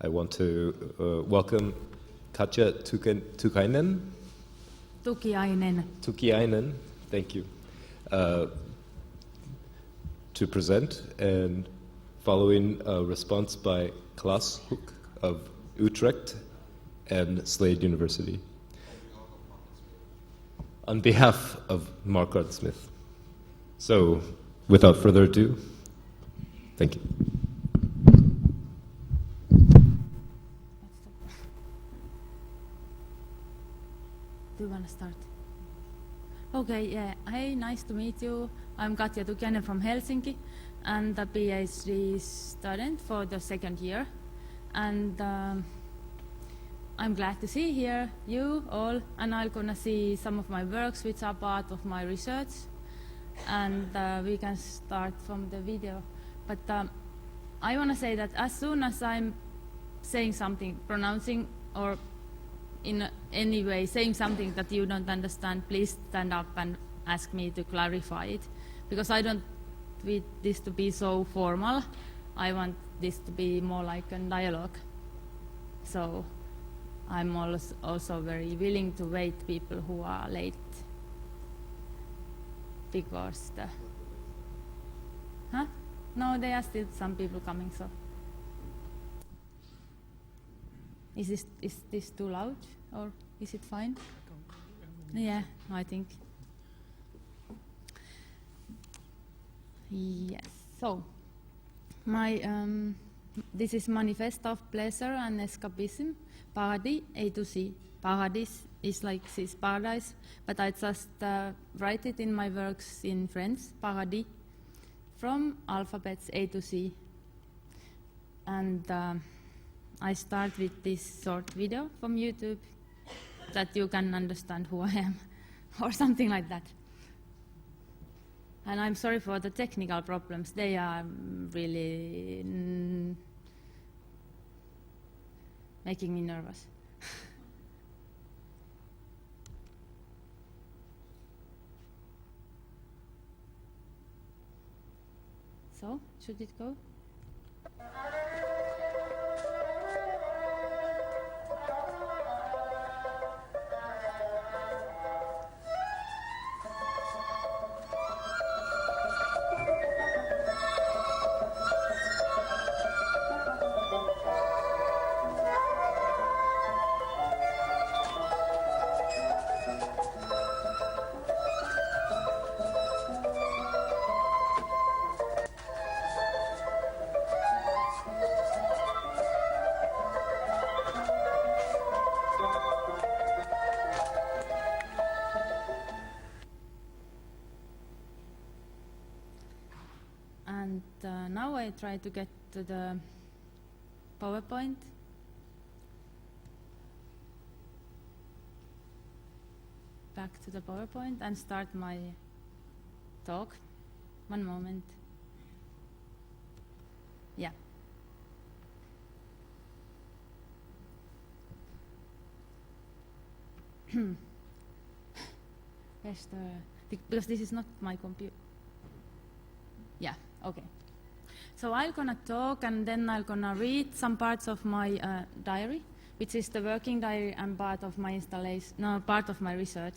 I want to welcome Katja Tukiainen. Tukiainen, thank you, to present, and following a response by Klaas Hoek of Utrecht and Slade University. On behalf of Marquard Smith. So, without further ado, thank you. Do you want to start? Okay, yeah. Hey, nice to meet you. I'm Katja Tukiainen from Helsinki, and a PhD student for the second year. And I'm glad to see here you all, and I'm gonna see some of my works which are part of my research. And we can start from the video. But I wanna say that as soon as I'm saying something, pronouncing or in any way saying something that you don't understand, please stand up and ask me to clarify it. Because I don't want this to be so formal. I want this to be more like a dialogue. So I'm also very willing to wait people who are late. Because the... Huh? No, there are still some people coming, so... Is this too loud, or is it fine? Yeah, I think. Yes. So, my this is Manifesta of Pleasure and Escapism, Parody, A to C. Paradise is like this paradise, but I just write it in my works in French, Parody, from alphabets A to C. And I start with this short video from YouTube that you can understand who I am, or something like that. And I'm sorry for the technical problems. They are really making me nervous. So, should it go? Now I try to get to the PowerPoint. Back to the PowerPoint and start my talk. One moment. Yeah. Yes, because this is not my computer. Yeah, okay. So I'm gonna talk, and then I'm gonna read some parts of my diary, which is the working diary and part of my part of my research.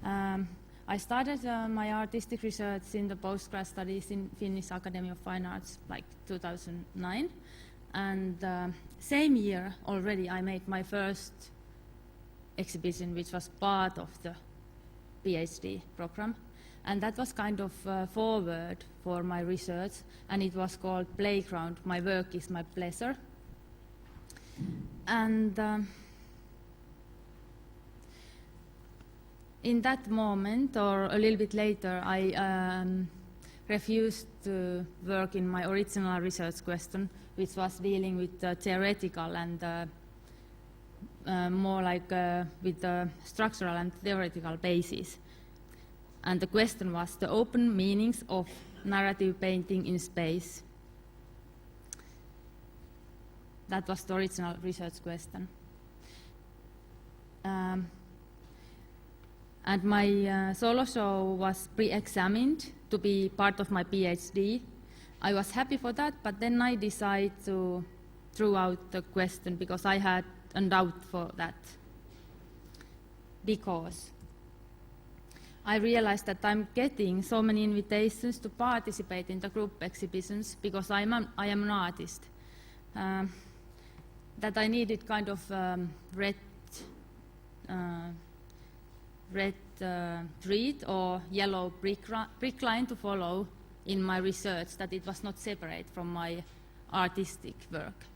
I started my artistic research in the postgrad studies in Finnish Academy of Fine Arts, like 2009, and same year already I made my first exhibition, which was part of the PhD program. And that was kind of forward for my research, and it was called Playground, My Work is My Pleasure. And in that moment, or a little bit later, I refused to work in my original research question, which was dealing with the theoretical and more like with the structural and theoretical basis. And the question was the open meanings of narrative painting in space. That was the original research question. And my solo show was pre-examined to be part of my PhD. I was happy for that, but then I decided to throughout the question, because I had a doubt for that. Because I realized that I'm getting so many invitations to participate in the group exhibitions because I am an artist, that I needed kind of red thread or yellow brick line to follow in my research, that it was not separate from my artistic work.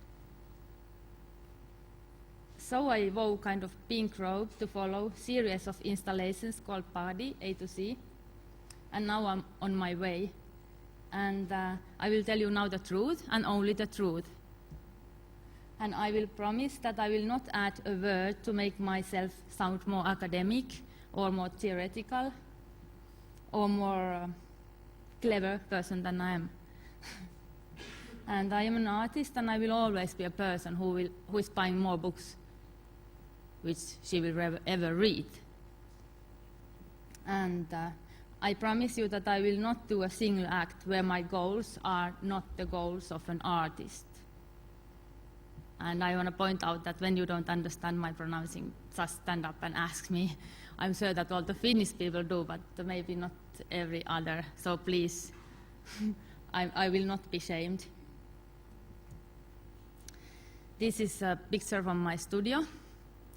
So I wore kind of pink robe to follow series of installations called Parody, A to Z, and now I'm on my way. And I will tell you now the truth, and only the truth. And I will promise that I will not add a word to make myself sound more academic, or more theoretical, or more clever person than I am. And I am an artist, and I will always be a person who is buying more books which she will ever read. And I promise you that I will not do a single act where my goals are not the goals of an artist. And I want to point out that when you don't understand my pronouncing, just stand up and ask me. I'm sure that all the Finnish people do, but maybe not every other. So please, I will not be shamed. This is a picture from my studio,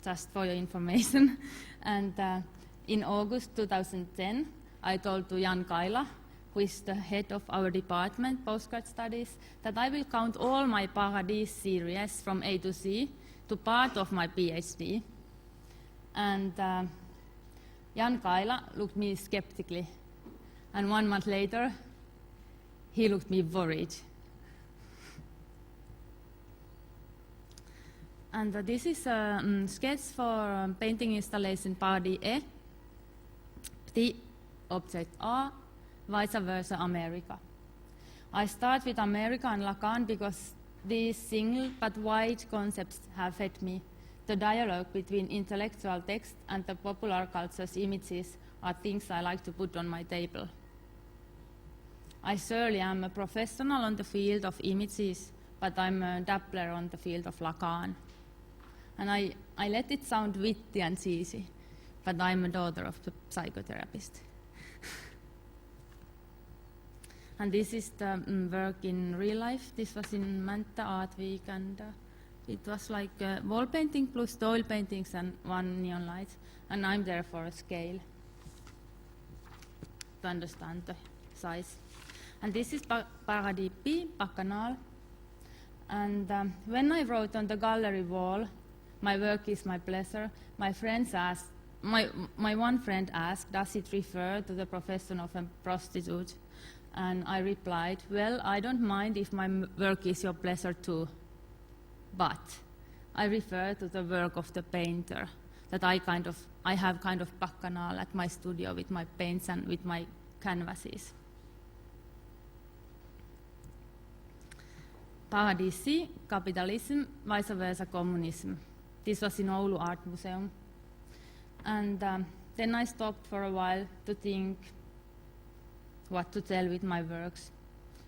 just for your information. And in August 2010, I told to Jan Kaila, who is the head of our department, postgrad studies, that I will count all my Parody series from A to Z to part of my PhD. And Jan Kaila looked at me skeptically. And 1 month later, he looked at me worried. And this is a sketch for painting installation Parody E, the object A, vice versa America. I start with America and Lacan because these single but wide concepts have fed me. The dialogue between intellectual text and the popular culture's images are things I like to put on my table. I surely am a professional on the field of images, but I'm a dabbler on the field of Lacan. And I let it sound witty and cheesy, but I'm a daughter of the psychotherapist. And this is the work in real life. This was in Manta Art Week, and it was like wall painting plus oil paintings and one neon light. And I'm there for a scale to understand the size. And this is Parody P, Bacchanal. And when I wrote on the gallery wall, my work is my pleasure, my friends asked, my one friend asked, does it refer to the profession of a prostitute? And I replied, well, I don't mind if my work is your pleasure too, but I refer to the work of the painter, that I have kind of bacchanal at my studio with my paints and with my canvases. Parody C, Capitalism, vice versa Communism. This was in Oulu Art Museum. And then I stopped for a while to think what to tell with my works.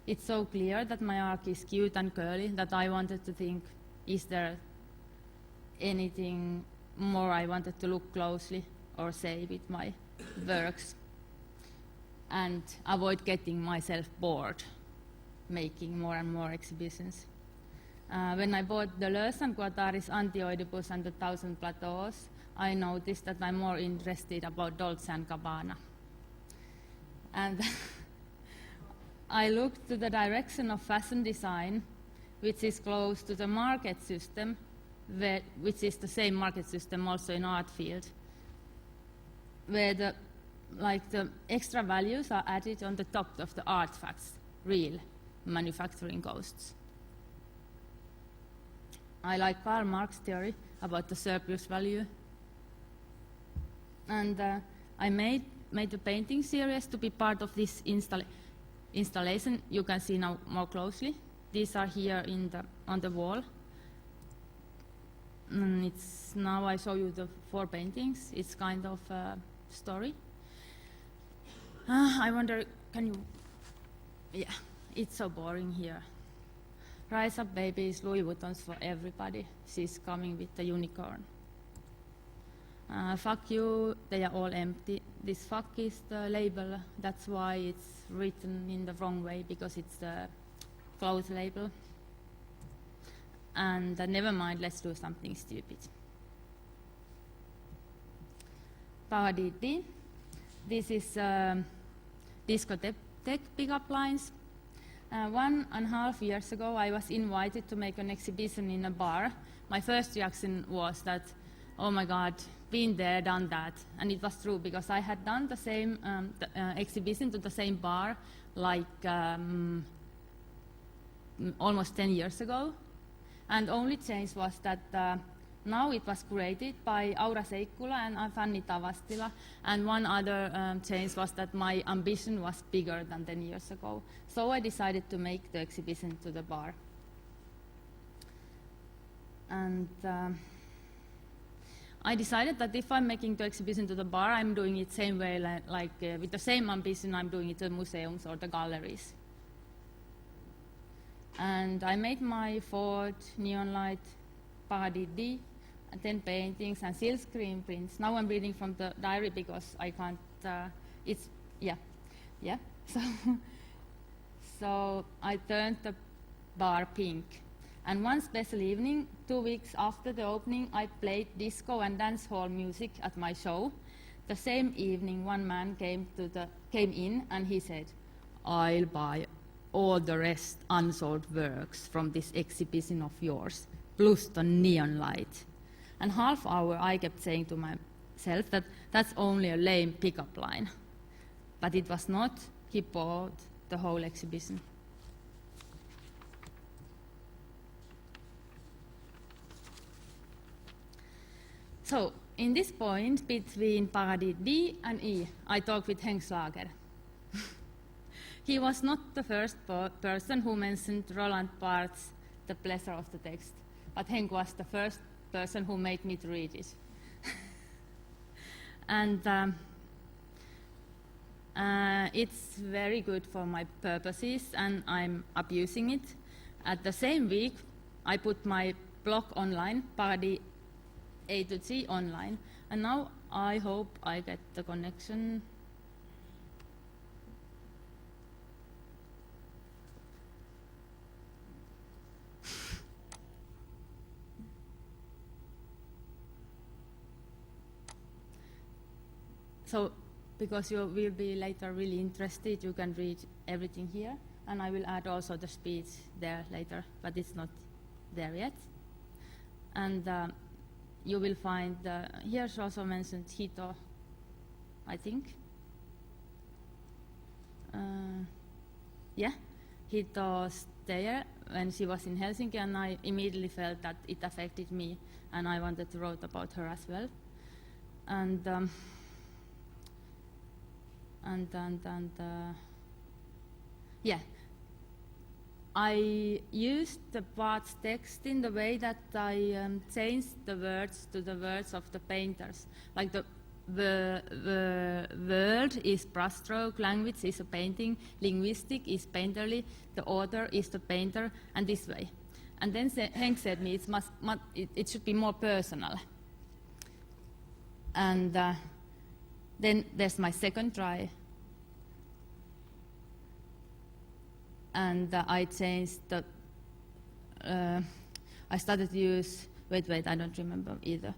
It's so clear that my arc is cute and curly that I wanted to think, is there anything more I wanted to look closely or say with my works, and avoid getting myself bored making more and more exhibitions. When I bought Deleuze and Guattari's Anti-Oedipus and the Thousand Plateaus, I noticed that I'm more interested about Dolce & Gabbana. And I looked to the direction of fashion design, which is close to the market system, which is the same market system also in art field, where the extra values are added on the top of the artifacts, real manufacturing costs. I like Karl Marx's theory about the surplus value. And I made a painting series to be part of this installation. You can see now more closely. These are here on the wall. Now I show you the 4 paintings. It's kind of a story. I wonder, can you... Yeah, it's so boring here. Rise up, babies, Louis Vuittons for everybody. She's coming with the unicorn. Fuck you, they are all empty. This fuck is the label. That's why it's written in the wrong way, because it's the clothes label. And never mind, let's do something stupid. Parody. This is Discotheque pickup lines. 1.5 years ago, I was invited to make an exhibition in a bar. My first reaction was that, oh my God, been there, done that. And it was true, because I had done the same exhibition to the same bar like almost 10 years ago. And only change was that now it was created by Aura Seikkula and Fanny Tavastila. And one other change was that my ambition was bigger than 10 years ago. So I decided to make the exhibition to the bar. And I decided that if I'm making the exhibition to the bar, I'm doing it same way, with the same ambition I'm doing it to museums or the galleries. And I made my Ford neon light Parody, 10 paintings and silk screen prints. Now I'm reading from the diary because I can't, So I turned the bar pink. And one special evening, 2 weeks after the opening, I played disco and dance hall music at my show. The same evening, one man came in and he said, I'll buy all the rest unsold works from this exhibition of yours, plus the neon light. And half hour I kept saying to myself that that's only a lame pickup line. But it was not. He bought the whole exhibition. So, in this point between Parody D and E, I talked with Henk Slager. He was not the first person who mentioned Roland Barthes' The Pleasure of the Text, but Henk was the first person who made me to read it. And it's very good for my purposes, and I'm abusing it. At the same week, I put my blog online, Parody A to G online, and now I hope I get the connection. So, because you will be later really interested, you can read everything here, and I will add also the speech there later, but it's not there yet. And you will find, here's also mentioned Hito, I think. Hito there when she was in Helsinki, and I immediately felt that it affected me, and I wanted to write about her as well. And I used the Barthes text in the way that I changed the words to the words of the painters. Like the word is brushstroke, language is a painting, linguistic is painterly, the author is the painter, and this way. And then Henk said me it should be more personal. And then there's my second try. And I changed the, I started to use, wait, I don't remember either.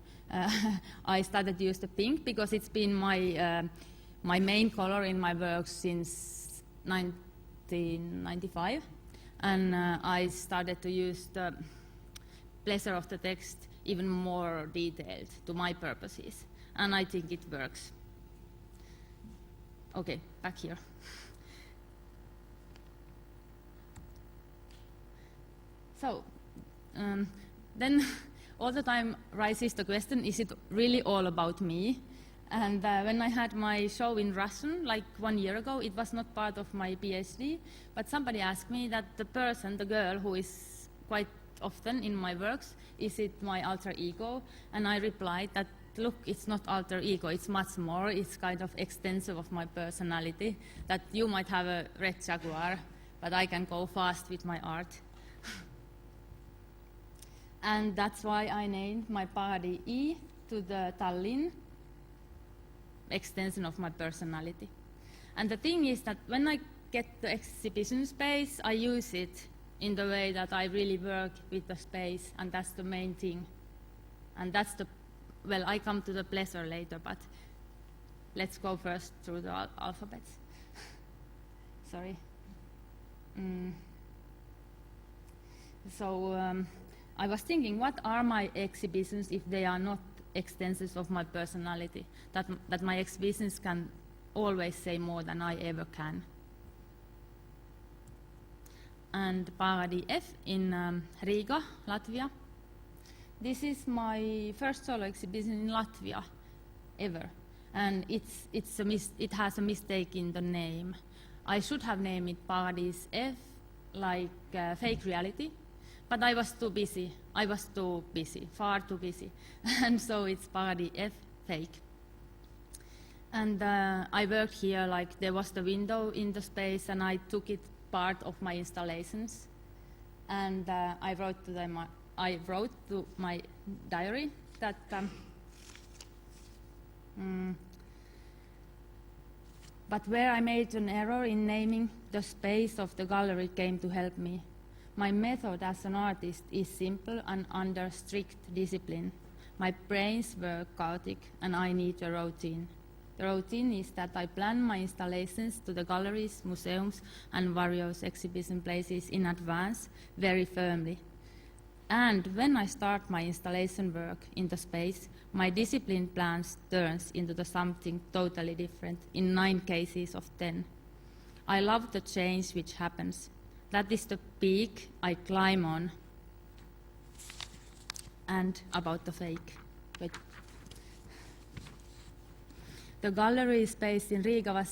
I started to use the pink because it's been my main color in my works since 1995. And I started to use the pleasure of the text even more detailed to my purposes. And I think it works. Okay, back here. So, then all the time rises the question, is it really all about me? And when I had my show in Russian, like 1 year ago, it was not part of my PhD, but somebody asked me that the person, the girl who is quite often in my works, is it my alter ego? And I replied that, look, it's not alter ego, it's much more, it's kind of extensive of my personality, that you might have a red Jaguar, but I can go fast with my art. And that's why I named my Parody E to the Tallinn extension of my personality. And the thing is that when I get the exhibition space, I use it in the way that I really work with the space, and that's the main thing. And that's the, well, I come to the pleasure later, but let's go first through the alphabets. Sorry. So I was thinking, what are my exhibitions if they are not extensions of my personality? That my exhibitions can always say more than I ever can. And Parody F in Riga, Latvia. This is my first solo exhibition in Latvia ever, and it has a mistake in the name. I should have named it Parody's F, like fake reality, but I was too busy. Far too busy, and so it's Parody F, fake. And I worked here, like there was the window in the space, and I took it part of my installations, and I wrote to my diary that but where I made an error in naming the space of the gallery came to help me. My method as an artist is simple and under strict discipline. My brains were chaotic and I need a routine. The routine is that I plan my installations to the galleries, museums, and various exhibition places in advance very firmly. And when I start my installation work in the space, my discipline plans turns into something totally different in 9 cases of 10. I love the change which happens. That is the peak I climb on. And about the fake. Wait. The gallery space in Riga was